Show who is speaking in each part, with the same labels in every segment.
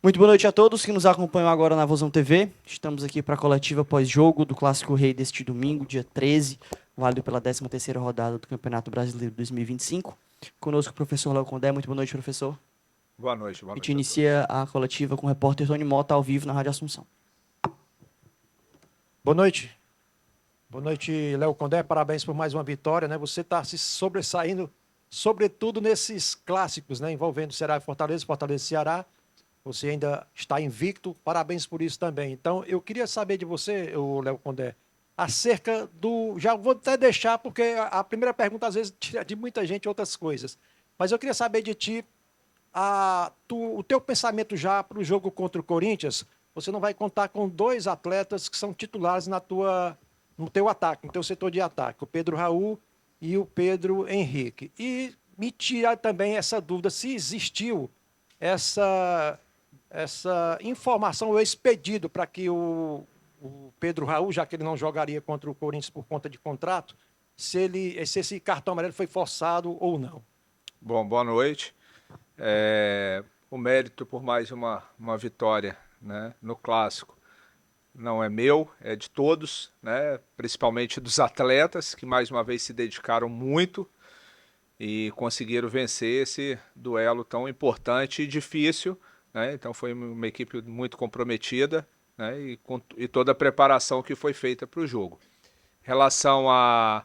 Speaker 1: Muito boa noite a todos que nos acompanham agora na Vozão TV. Estamos aqui para a coletiva pós-jogo do Clássico Rei deste domingo, dia 13, válido pela 13ª rodada do Campeonato Brasileiro 2025. Conosco o professor Léo Condé. Muito boa noite, professor.
Speaker 2: Boa
Speaker 1: A gente
Speaker 2: noite a
Speaker 1: inicia
Speaker 2: todos.
Speaker 1: a coletiva com o repórter Tony Mota ao vivo na Rádio Assunção.
Speaker 3: Boa noite. Boa noite, Léo Condé. Parabéns por mais uma vitória, né? Você está se sobressaindo, sobretudo nesses clássicos, né? Envolvendo Ceará e Fortaleza, Fortaleza e Ceará. Você ainda está invicto. Parabéns por isso também. Então, eu queria saber de você, o Léo Condé, acerca do. Já vou até deixar, porque a primeira pergunta, às vezes, tira de muita gente outras coisas. Mas eu queria saber de ti o teu pensamento já para o jogo contra o Corinthians. Você não vai contar com dois atletas que são titulares no teu ataque, no teu setor de ataque, o Pedro Raul e o Pedro Henrique. E me tirar também essa dúvida, se existiu essa informação ou esse pedido para que o Pedro Raul, já que ele não jogaria contra o Corinthians por conta de contrato, se esse cartão amarelo foi forçado ou não.
Speaker 2: Bom, boa noite. O mérito por mais uma vitória, né, no Clássico não é meu, é de todos, né, principalmente dos atletas que mais uma vez se dedicaram muito e conseguiram vencer esse duelo tão importante e difícil, né? Então foi uma equipe muito comprometida, né, e toda a preparação que foi feita para o jogo. Em relação a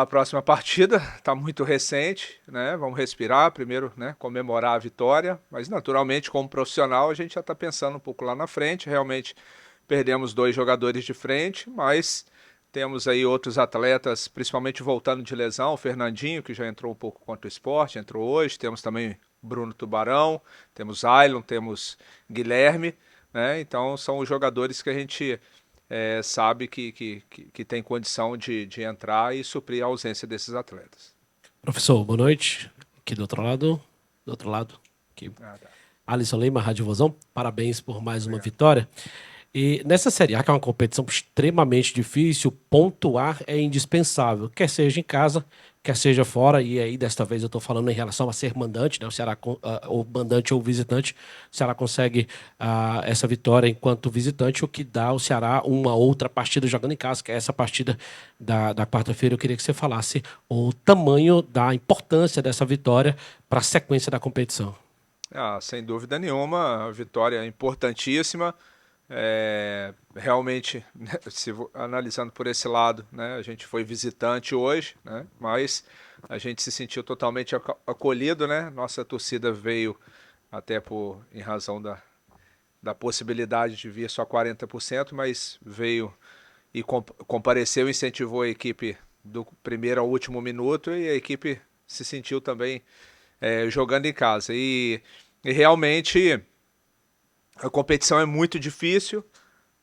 Speaker 2: próxima partida está muito recente, né? Vamos respirar primeiro, né? Comemorar a vitória, mas naturalmente, como profissional, a gente já está pensando um pouco lá na frente. Realmente perdemos dois jogadores de frente, mas temos aí outros atletas, principalmente voltando de lesão. O Fernandinho, que já entrou um pouco contra o Sport, entrou hoje. Temos também Bruno Tubarão, temos Ailon, temos Guilherme, né? Então são os jogadores que a gente sabe que tem condição de entrar e suprir a ausência desses atletas.
Speaker 4: Professor, boa noite. Aqui do outro lado, aqui.
Speaker 2: Tá.
Speaker 4: Alisson Lima, Rádio Vozão. Parabéns por mais uma vitória. E nessa Série A, que é uma competição extremamente difícil, pontuar é indispensável, quer seja em casa, quer seja fora, e aí desta vez eu estou falando em relação a ser mandante, né? O Ceará, ou mandante ou visitante, o Ceará consegue essa vitória enquanto visitante, o que dá ao Ceará uma outra partida jogando em casa, que é essa partida da quarta-feira. Eu queria que você falasse o tamanho da importância dessa vitória para a sequência da competição.
Speaker 2: Sem dúvida nenhuma, a vitória é importantíssima. Realmente, né, analisando por esse lado, né, a gente foi visitante hoje, né, mas a gente se sentiu totalmente acolhido, né? Nossa torcida veio até em razão da possibilidade de vir só 40%, mas veio e compareceu, incentivou a equipe do primeiro ao último minuto, e a equipe se sentiu também jogando em casa. E realmente a competição é muito difícil,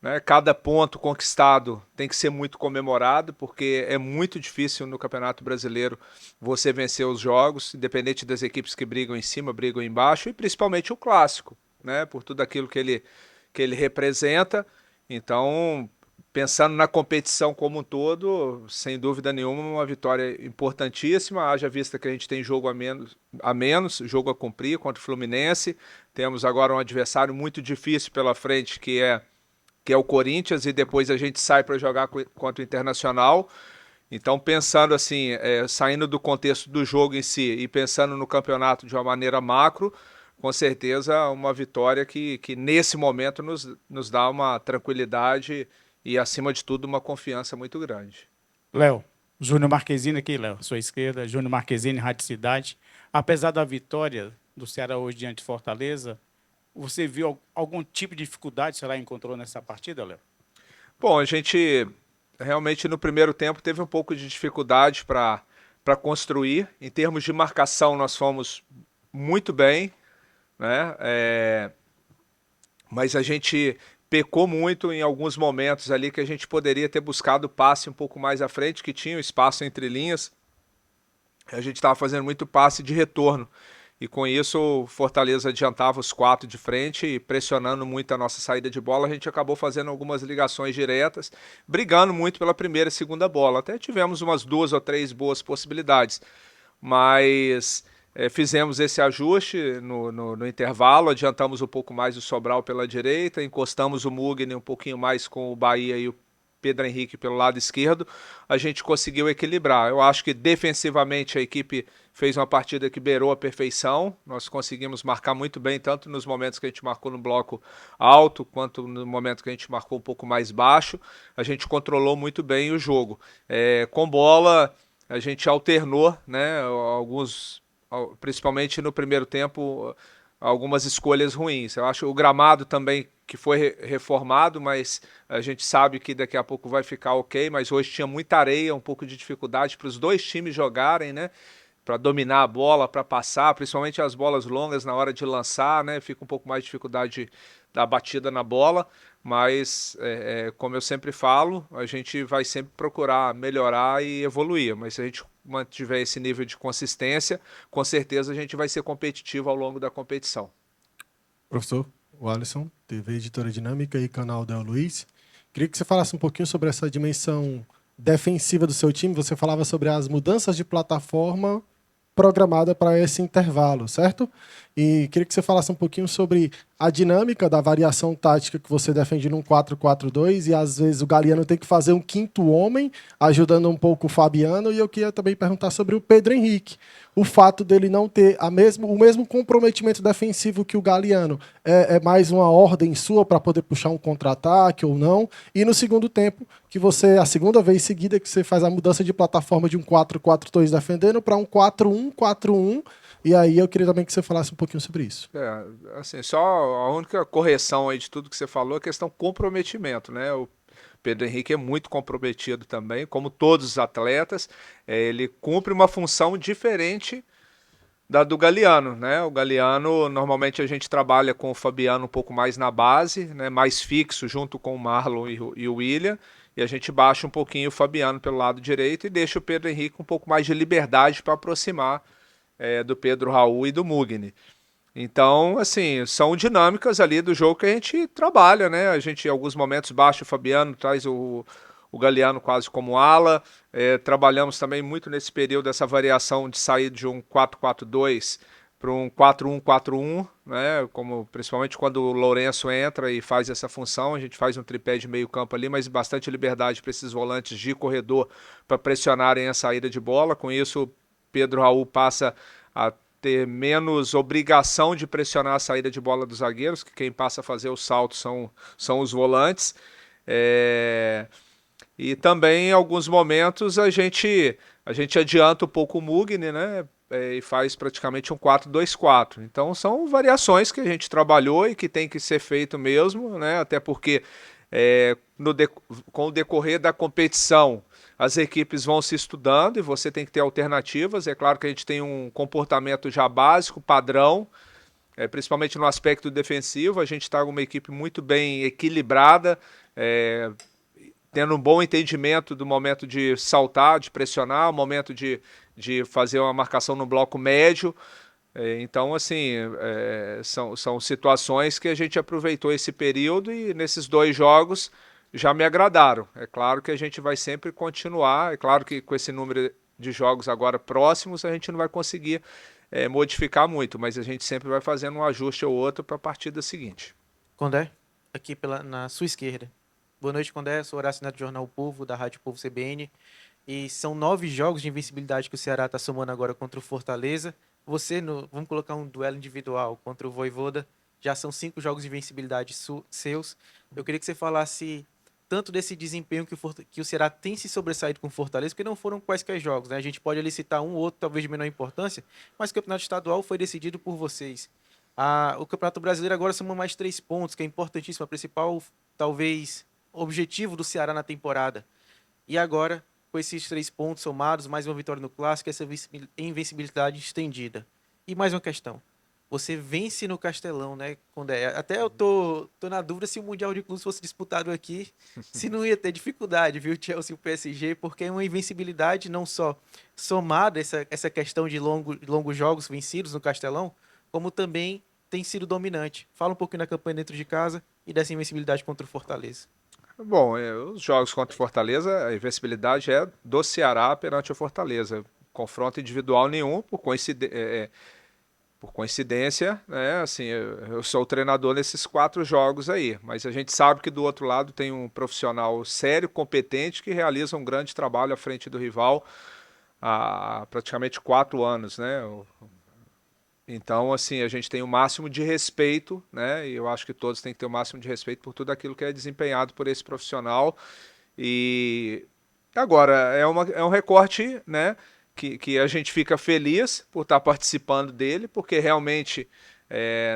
Speaker 2: né? Cada ponto conquistado tem que ser muito comemorado, porque é muito difícil no Campeonato Brasileiro você vencer os jogos, independente das equipes que brigam em cima, brigam embaixo, e principalmente o Clássico, né? Por tudo aquilo que ele representa. Então, pensando na competição como um todo, sem dúvida nenhuma, uma vitória importantíssima, haja vista que a gente tem jogo a menos, jogo a cumprir contra o Fluminense. Temos agora um adversário muito difícil pela frente, que é o Corinthians, e depois a gente sai para jogar contra o Internacional. Então, pensando assim, saindo do contexto do jogo em si e pensando no campeonato de uma maneira macro, com certeza uma vitória que nesse momento nos dá uma tranquilidade e, acima de tudo, uma confiança muito grande.
Speaker 5: Léo, Júnior Marquezine aqui, Léo, sua esquerda, Júnior Marquezine, Rádio Cidade. Apesar da vitória do Ceará hoje diante de Fortaleza, você viu algum tipo de dificuldade que o Ceará encontrou nessa partida, Léo?
Speaker 2: Bom, a gente realmente no primeiro tempo teve um pouco de dificuldade para construir. Em termos de marcação, nós fomos muito bem, né? Mas a gente pecou muito em alguns momentos ali que a gente poderia ter buscado passe um pouco mais à frente, que tinha um espaço entre linhas. A gente estava fazendo muito passe de retorno. E com isso o Fortaleza adiantava os 4 de frente e pressionando muito a nossa saída de bola. A gente acabou fazendo algumas ligações diretas, brigando muito pela primeira e segunda bola. Até tivemos umas 2 ou 3 boas possibilidades. Mas Fizemos esse ajuste no intervalo, adiantamos um pouco mais o Sobral pela direita, encostamos o Mugni um pouquinho mais com o Bahia e o Pedro Henrique pelo lado esquerdo, a gente conseguiu equilibrar. Eu acho que defensivamente a equipe fez uma partida que beirou a perfeição, nós conseguimos marcar muito bem, tanto nos momentos que a gente marcou no bloco alto, quanto no momento que a gente marcou um pouco mais baixo, a gente controlou muito bem o jogo. Com bola, a gente alternou, né, principalmente no primeiro tempo, algumas escolhas ruins. Eu acho o gramado também que foi reformado, mas a gente sabe que daqui a pouco vai ficar ok, mas hoje tinha muita areia, um pouco de dificuldade para os dois times jogarem, né? Para dominar a bola, para passar, principalmente as bolas longas na hora de lançar, né? Fica um pouco mais de dificuldade da batida na bola, mas como eu sempre falo, a gente vai sempre procurar melhorar e evoluir, mas se a gente mantiver esse nível de consistência, com certeza a gente vai ser competitivo ao longo da competição.
Speaker 6: Professor, o Alisson, TV Editora Dinâmica e canal Del Luiz. Queria que você falasse um pouquinho sobre essa dimensão defensiva do seu time. Você falava sobre as mudanças de plataforma programada para esse intervalo, certo? E queria que você falasse um pouquinho sobre a dinâmica da variação tática que você defende num 4-4-2 e às vezes o Galeano tem que fazer um quinto homem, ajudando um pouco o Fabiano. E eu queria também perguntar sobre o Pedro Henrique. O fato dele não ter o mesmo comprometimento defensivo que o Galeano é mais uma ordem sua para poder puxar um contra-ataque ou não? E no segundo tempo, que você, a segunda vez seguida, que você faz a mudança de plataforma de um 4-4-2 defendendo para um 4-1-4-1. E aí eu queria também que você falasse um pouquinho sobre isso.
Speaker 2: Assim, só a única correção aí de tudo que você falou é a questão comprometimento, né? O Pedro Henrique é muito comprometido também, como todos os atletas. Ele cumpre uma função diferente da do Galeano, né? O Galeano, normalmente a gente trabalha com o Fabiano um pouco mais na base, né? Mais fixo junto com o Marlon e o William, e a gente baixa um pouquinho o Fabiano pelo lado direito e deixa o Pedro Henrique um pouco mais de liberdade para aproximar do Pedro Raul e do Mugni. Então, assim, são dinâmicas ali do jogo que a gente trabalha, né? A gente, em alguns momentos, baixa o Fabiano, traz o Galeano quase como ala. Trabalhamos também muito nesse período essa variação de sair de um 4-4-2 para um 4-1-4-1, né? Como, principalmente quando o Lourenço entra e faz essa função, a gente faz um tripé de meio campo ali, mas bastante liberdade para esses volantes de corredor para pressionarem a saída de bola. Com isso, Pedro Raul passa a ter menos obrigação de pressionar a saída de bola dos zagueiros, que quem passa a fazer o salto são os volantes. E também em alguns momentos a gente adianta um pouco o Mugni, né? E faz praticamente um 4-2-4. Então são variações que a gente trabalhou e que tem que ser feito mesmo, né? Até porque com o decorrer da competição as equipes vão se estudando e você tem que ter alternativas. É claro que a gente tem um comportamento já básico, padrão, principalmente no aspecto defensivo. A gente está com uma equipe muito bem equilibrada, tendo um bom entendimento do momento de saltar, de pressionar, o momento de fazer uma marcação no bloco médio. Então, assim, são situações que a gente aproveitou esse período e nesses 2 jogos já me agradaram. É claro que a gente vai sempre continuar, é claro que com esse número de jogos agora próximos a gente não vai conseguir modificar muito, mas a gente sempre vai fazendo um ajuste ou outro para a partida seguinte.
Speaker 7: Condé, aqui na sua esquerda. Boa noite, Condé. Sou Horácio Neto do Jornal O Povo, da Rádio Povo CBN. E são 9 jogos de invencibilidade que o Ceará está somando agora contra o Fortaleza. Vamos colocar um duelo individual contra o Vojvoda. Já são 5 jogos de invencibilidade seus. Eu queria que você falasse tanto desse desempenho que o Ceará tem se sobressaído com o Fortaleza, porque não foram quaisquer jogos, né? A gente pode ali citar um ou outro, talvez de menor importância, mas o campeonato estadual foi decidido por vocês. O Campeonato Brasileiro agora soma mais 3 pontos, que é importantíssimo, a principal, talvez, objetivo do Ceará na temporada. E agora, com esses 3 pontos somados, mais uma vitória no Clássico, essa invencibilidade estendida. E mais uma questão. Você vence no Castelão, né, Condé? Até eu tô na dúvida se o Mundial de Clubes fosse disputado aqui, se não ia ter dificuldade, viu, Chelsea e o PSG, porque é uma invencibilidade não só somada essa questão de longos jogos vencidos no Castelão, como também tem sido dominante. Fala um pouquinho da campanha dentro de casa e dessa invencibilidade contra o Fortaleza.
Speaker 2: Bom, os jogos contra o Fortaleza, a invencibilidade é do Ceará perante o Fortaleza. confronto individual nenhum, por coincidência, né, assim, eu sou o treinador nesses 4 jogos aí, mas a gente sabe que do outro lado tem um profissional sério, competente, que realiza um grande trabalho à frente do rival há praticamente 4 anos, né? Então, assim, a gente tem o máximo de respeito, né? E eu acho que todos têm que ter o máximo de respeito por tudo aquilo que é desempenhado por esse profissional. E agora, é um recorte, né? Que a gente fica feliz por estar participando dele, porque realmente,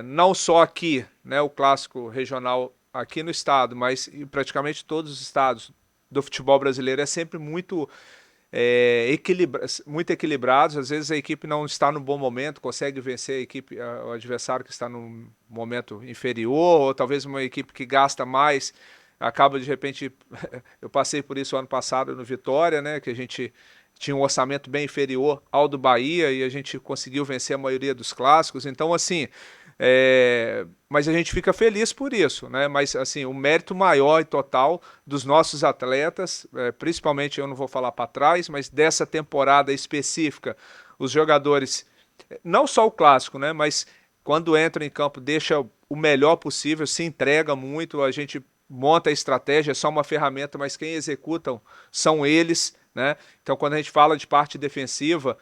Speaker 2: não só aqui, né? O clássico regional aqui no estado, mas em praticamente todos os estados do futebol brasileiro é sempre muito equilibrados. Às vezes a equipe não está no bom momento, consegue vencer o adversário que está num momento inferior, ou talvez uma equipe que gasta mais, acaba de repente. Eu passei por isso ano passado no Vitória, né, que a gente tinha um orçamento bem inferior ao do Bahia e a gente conseguiu vencer a maioria dos clássicos. Então, assim, mas a gente fica feliz por isso, né? Mas assim, o mérito maior e total dos nossos atletas, principalmente, eu não vou falar para trás, mas dessa temporada específica, os jogadores, não só o clássico, né? Mas quando entram em campo, deixa o melhor possível, se entrega muito, a gente monta a estratégia, é só uma ferramenta, mas quem executam são eles, né? Então, quando a gente fala de parte defensiva,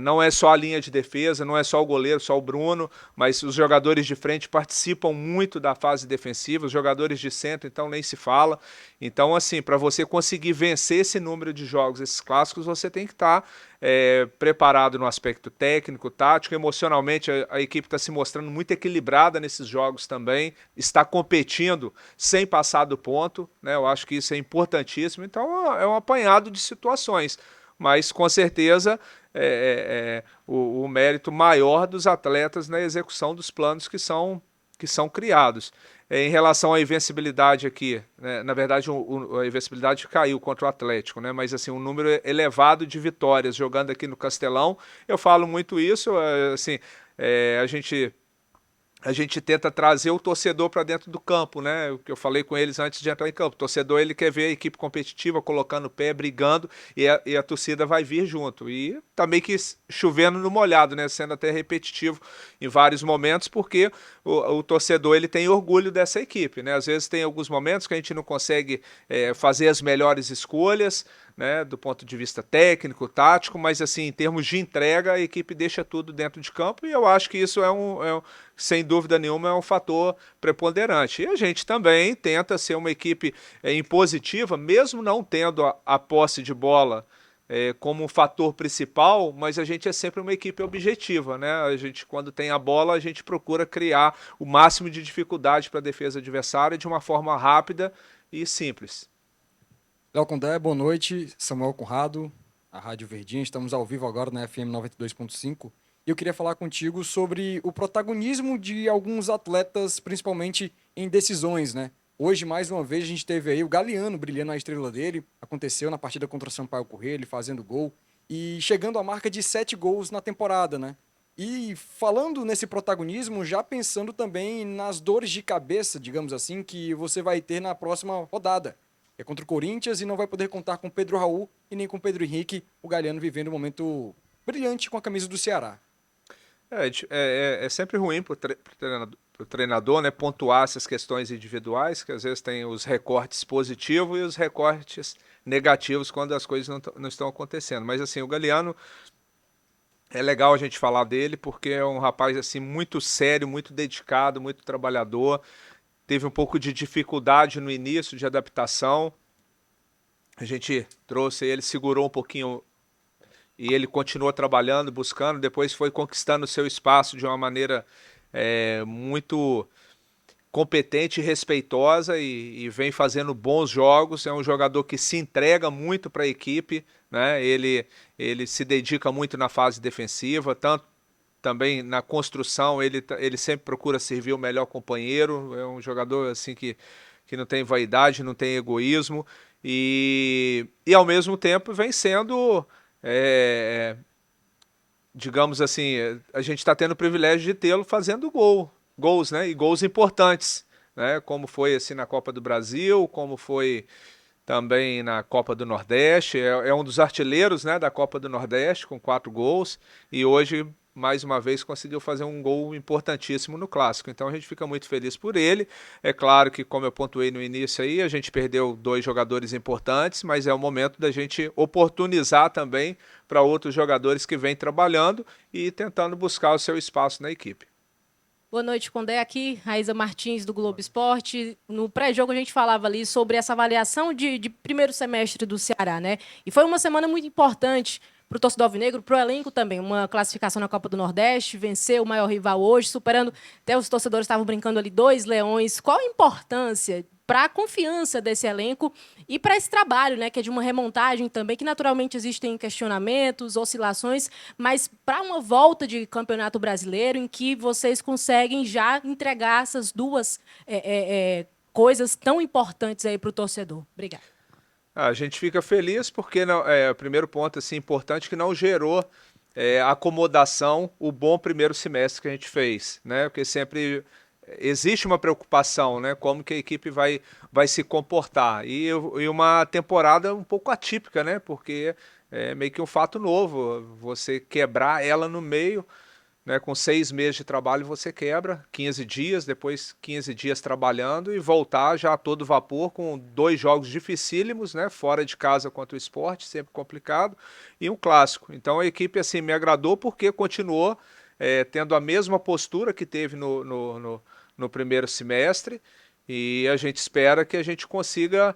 Speaker 2: não é só a linha de defesa, não é só o goleiro, só o Bruno, mas os jogadores de frente participam muito da fase defensiva, os jogadores de centro, então nem se fala. Então, assim, para você conseguir vencer esse número de jogos, esses clássicos, você tem que estar preparado no aspecto técnico, tático, emocionalmente. A equipe está se mostrando muito equilibrada nesses jogos também, está competindo sem passar do ponto, né? Eu acho que isso é importantíssimo. Então, é um apanhado de situações. Mas, com certeza, o mérito maior dos atletas na execução dos planos que são criados. Em relação à invencibilidade aqui, né, na verdade, a invencibilidade caiu contra o Atlético, né, mas assim, um número elevado de vitórias jogando aqui no Castelão. Eu falo muito isso, assim, a gente tenta trazer o torcedor para dentro do campo, né? O que eu falei com eles antes de entrar em campo. O torcedor, ele quer ver a equipe competitiva, colocando o pé, brigando, e a torcida vai vir junto. E tá meio que chovendo no molhado, né? Sendo até repetitivo em vários momentos, porque o torcedor, ele tem orgulho dessa equipe, né? Às vezes tem alguns momentos que a gente não consegue fazer as melhores escolhas, né, do ponto de vista técnico, tático, mas assim, em termos de entrega, a equipe deixa tudo dentro de campo, e eu acho que isso sem dúvida nenhuma, é um fator preponderante. E a gente também tenta ser uma equipe impositiva, mesmo não tendo a posse de bola como um fator principal, mas a gente é sempre uma equipe objetiva, né? A gente, quando tem a bola, a gente procura criar o máximo de dificuldade para a defesa adversária de uma forma rápida e simples.
Speaker 8: Léo Condé, boa noite. Samuel Conrado, a Rádio Verdinha. Estamos ao vivo agora na FM 92.5. E eu queria falar contigo sobre o protagonismo de alguns atletas, principalmente em decisões, né? Hoje, mais uma vez, a gente teve aí o Galeano brilhando na estrela dele. Aconteceu na partida contra o Sampaio Corrêa, ele fazendo gol. E chegando à marca de 7 gols na temporada, né? E falando nesse protagonismo, já pensando também nas dores de cabeça, digamos assim, que você vai ter na próxima rodada. É contra o Corinthians e não vai poder contar com Pedro Raul e nem com Pedro Henrique, o Galeano vivendo um momento brilhante com a camisa do Ceará.
Speaker 2: É sempre ruim para o treinador, né, pontuar essas questões individuais, que às vezes tem os recortes positivos e os recortes negativos quando as coisas não estão acontecendo. Mas assim, o Galeano, é legal a gente falar dele porque é um rapaz assim muito sério, muito dedicado, muito trabalhador. Teve um pouco de dificuldade no início de adaptação. A gente trouxe ele, segurou um pouquinho e ele continuou trabalhando, buscando. Depois foi conquistando o seu espaço de uma maneira muito competente e respeitosa e vem fazendo bons jogos. É um jogador que se entrega muito para a equipe, né? Ele se dedica muito na fase defensiva, tanto também na construção, ele sempre procura servir o melhor companheiro. É um jogador assim que não tem vaidade, não tem egoísmo e ao mesmo tempo vem sendo, digamos assim, a gente está tendo o privilégio de tê-lo fazendo gols, né? E gols importantes, né? Como foi assim na Copa do Brasil, como foi também na Copa do Nordeste, é um dos artilheiros, né, da Copa do Nordeste, com 4 gols, e hoje, mais uma vez, conseguiu fazer um gol importantíssimo no Clássico. Então a gente fica muito feliz por ele. É claro que, como eu pontuei no início aí, a gente perdeu 2 jogadores importantes, mas é o momento da gente oportunizar também para outros jogadores que vêm trabalhando e tentando buscar o seu espaço na equipe.
Speaker 9: Boa noite, Condé. Aqui, Raíza Martins, do Globo Esporte. No pré-jogo, a gente falava ali sobre essa avaliação de primeiro semestre do Ceará, né? E foi uma semana muito importante para o torcedor alvinegro, para o elenco também. Uma classificação na Copa do Nordeste, venceu o maior rival hoje, superando, até os torcedores estavam brincando ali, 2 leões. Qual a importância para a confiança desse elenco e para esse trabalho, né, que é de uma remontagem também, que naturalmente existem questionamentos, oscilações, mas para uma volta de campeonato brasileiro em que vocês conseguem já entregar essas duas coisas tão importantes aí para o torcedor? Obrigada.
Speaker 2: A gente fica feliz porque o primeiro ponto assim, importante que não gerou acomodação o bom primeiro semestre que a gente fez, né? Porque sempre existe uma preocupação, né? Como que a equipe vai se comportar. E uma temporada um pouco atípica, né? Porque é meio que um fato novo. Você quebrar ela no meio, né? Com 6 meses de trabalho você quebra, 15 dias, depois 15 dias trabalhando e voltar já a todo vapor com 2 jogos dificílimos, né? Fora de casa contra o Sport, sempre complicado, e um clássico. Então a equipe assim me agradou porque continuou tendo a mesma postura que teve no primeiro semestre, e a gente espera que a gente consiga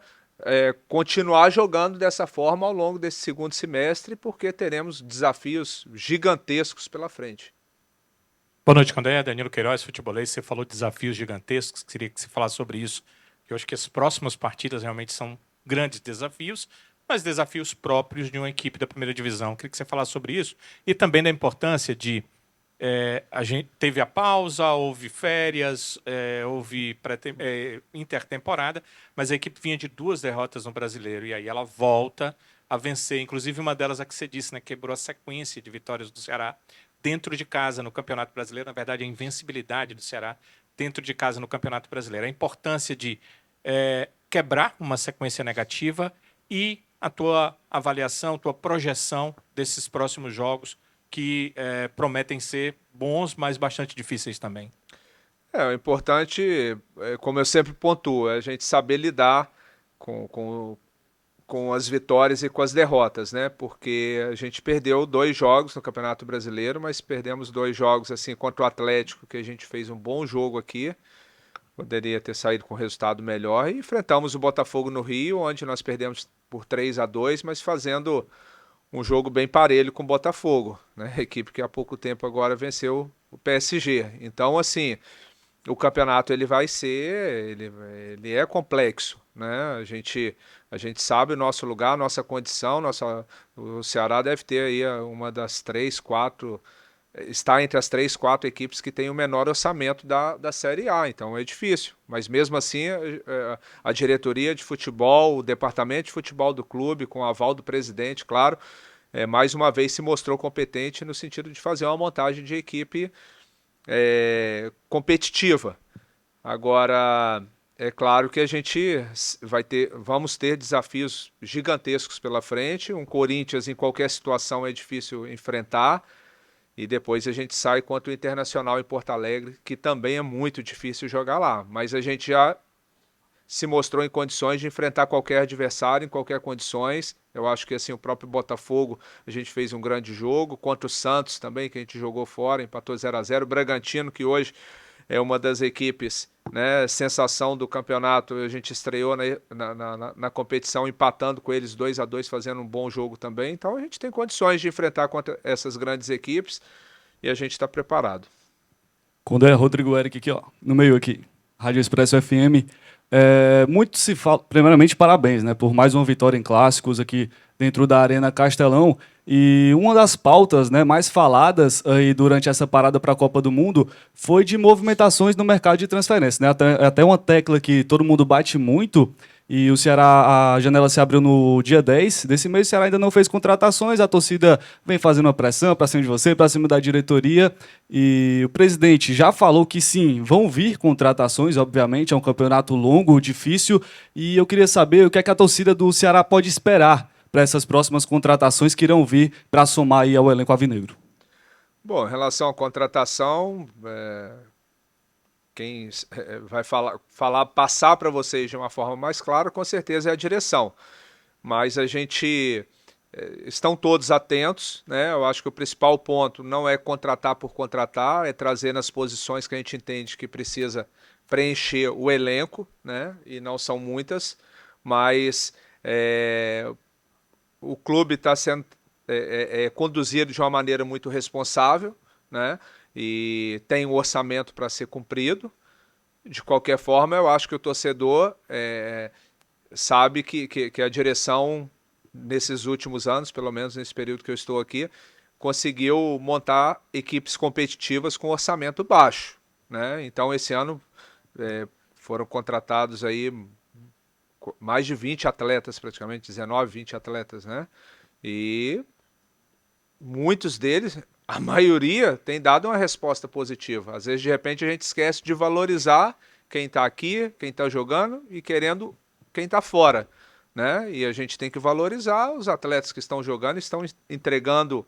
Speaker 2: continuar jogando dessa forma ao longo desse segundo semestre, porque teremos desafios gigantescos pela frente.
Speaker 10: Boa noite, Condé. Danilo Queiroz, futebolês. Você falou de desafios gigantescos, queria que você falasse sobre isso. Eu acho que as próximas partidas realmente são grandes desafios, mas desafios próprios de uma equipe da primeira divisão. Queria que você falasse sobre isso e também da importância de a gente teve a pausa, houve férias, houve intertemporada, mas a equipe vinha de 2 derrotas no Brasileiro e aí ela volta a vencer, inclusive uma delas a que você disse, né, quebrou a sequência de vitórias do Ceará dentro de casa no Campeonato Brasileiro, na verdade a invencibilidade do Ceará dentro de casa no Campeonato Brasileiro. A importância de quebrar uma sequência negativa e a tua avaliação, tua projeção desses próximos jogos que prometem ser bons, mas bastante difíceis também.
Speaker 2: O importante, como eu sempre pontuo, é a gente saber lidar com as vitórias e com as derrotas, né? Porque a gente perdeu 2 jogos no Campeonato Brasileiro, mas perdemos 2 jogos assim contra o Atlético, que a gente fez um bom jogo aqui, poderia ter saído com resultado melhor, e enfrentamos o Botafogo no Rio, onde nós perdemos por 3-2, mas fazendo um jogo bem parelho com o Botafogo, né? A equipe que há pouco tempo agora venceu o PSG. Então, assim, o campeonato ele é complexo, né? A gente sabe o nosso lugar, a nossa condição, o Ceará deve ter aí uma das 3, 4, está entre as 3, 4 equipes que tem o menor orçamento da Série A, então é difícil. Mas mesmo assim, a diretoria de futebol, o departamento de futebol do clube, com o aval do presidente, claro, mais uma vez se mostrou competente no sentido de fazer uma montagem de equipe competitiva. Agora, é claro que a gente vamos ter desafios gigantescos pela frente. Um Corinthians em qualquer situação é difícil enfrentar. E depois a gente sai contra o Internacional em Porto Alegre, que também é muito difícil jogar lá. Mas a gente já se mostrou em condições de enfrentar qualquer adversário, em qualquer condições. Eu acho que assim o próprio Botafogo, a gente fez um grande jogo. Contra o Santos também, que a gente jogou fora, empatou 0-0. O Bragantino, que hoje é uma das equipes, né, sensação do campeonato, a gente estreou na competição empatando com eles 2-2, fazendo um bom jogo também. Então a gente tem condições de enfrentar contra essas grandes equipes e a gente está preparado.
Speaker 11: Condé, Rodrigo Eric aqui, ó, no meio aqui, Rádio Expresso FM. Muito se fala, primeiramente parabéns, né, por mais uma vitória em clássicos aqui dentro da Arena Castelão. E uma das pautas, né, mais faladas aí durante essa parada para a Copa do Mundo foi de movimentações no mercado de transferência, né? Até uma tecla que todo mundo bate muito, E o Ceará, a janela se abriu no dia 10 desse mês, o Ceará ainda não fez contratações, a torcida vem fazendo uma pressão para cima de você, para cima da diretoria, e o presidente já falou que sim, vão vir contratações, obviamente, é um campeonato longo, difícil, e eu queria saber o que é que a torcida do Ceará pode esperar para essas próximas contratações que irão vir para somar aí ao elenco alvinegro.
Speaker 2: Bom, em relação à contratação, quem vai passar para vocês de uma forma mais clara, com certeza é a direção. Mas a gente estão todos atentos, né? Eu acho que o principal ponto não é contratar por contratar, é trazer nas posições que a gente entende que precisa preencher o elenco, né? E não são muitas, mas o clube está sendo conduzido de uma maneira muito responsável, né? E tem um orçamento para ser cumprido. De qualquer forma, eu acho que o torcedor sabe que a direção, nesses últimos anos, pelo menos nesse período que eu estou aqui, conseguiu montar equipes competitivas com orçamento baixo, né? Então, esse ano foram contratados aí mais de 20 atletas, praticamente 19, 20 atletas, né? E muitos deles, a maioria, tem dado uma resposta positiva. Às vezes, de repente, a gente esquece de valorizar quem está aqui, quem está jogando e querendo quem está fora, né? E a gente tem que valorizar os atletas que estão jogando, estão entregando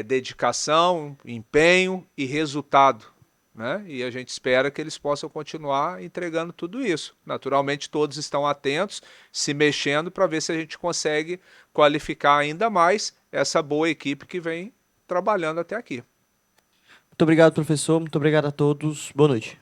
Speaker 2: dedicação, empenho e resultado, né? E a gente espera que eles possam continuar entregando tudo isso. Naturalmente, todos estão atentos, se mexendo para ver se a gente consegue qualificar ainda mais essa boa equipe que vem trabalhando até aqui.
Speaker 1: Muito obrigado, professor. Muito obrigado a todos. Boa noite.